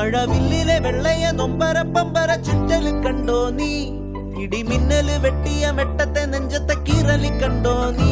മഴവില്ലിലെ വെള്ളയ നൊമ്പര പമ്പര ചുറ്റല് കണ്ടോ നീ ഇടിമിന്നല് വെട്ടിയ മെട്ടത്തെ നെഞ്ചത്തെ കീറലി കണ്ടോ നീ